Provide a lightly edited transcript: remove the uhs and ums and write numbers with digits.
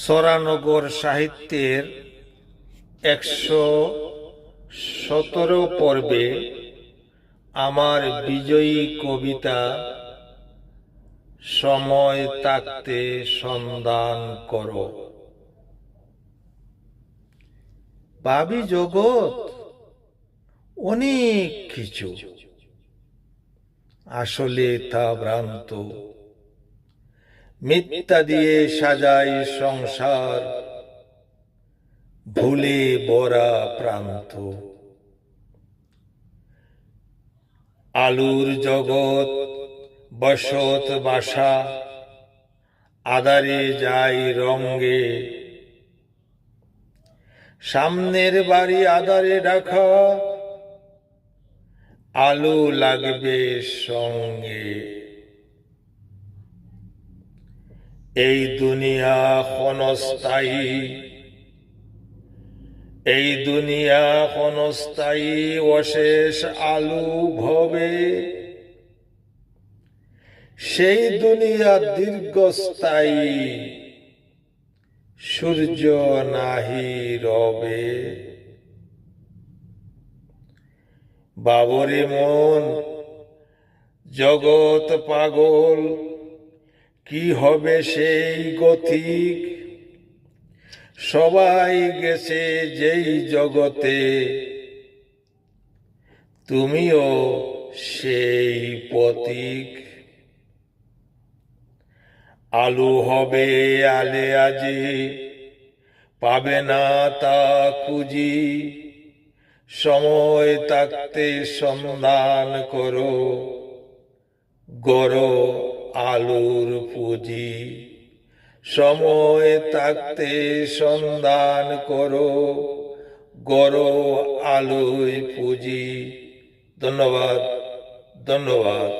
সরানগর সাহিত্যের ১১৭ পর্বে আমার বিজয়ী কবিতা সময় থাকতে সন্ধান করো। ভাবি জগৎ অনেক কিছু, আসলে তা ভ্রান্ত। মিথ্যা দিয়ে সাজাই সংসার, ভুলে ভরা প্রান্ত। আলুর জগৎ বসত বাসা, আধারে যাই রঙ্গে। সামনের বাড়ি আধারে ঢাকা, আলো লাগবে সঙ্গে। এই দুনিয়া ক্ষণস্থায়ী, এই দুনিয়া ক্ষণস্থায়ী, অশেষ আলো ভবে। সেই দুনিয়া দীর্ঘস্থায়ী, সূর্য নাহি রবে। বাবরে মন জগৎ পাগল, কি হবে সেই গতিক। সবাই গেছে যেই জগতে, তুমিও সেই পথিক। আলো হবে আলে আজি, পাবে না তা খুঁজি। সময় থাকতে সন্ধান করো, গড়ো আলোর পুঁজি। সময় থাকতে সন্ধান করো, গড়ো আলোয় পুঁজি। ধন্যবাদ, ধন্যবাদ।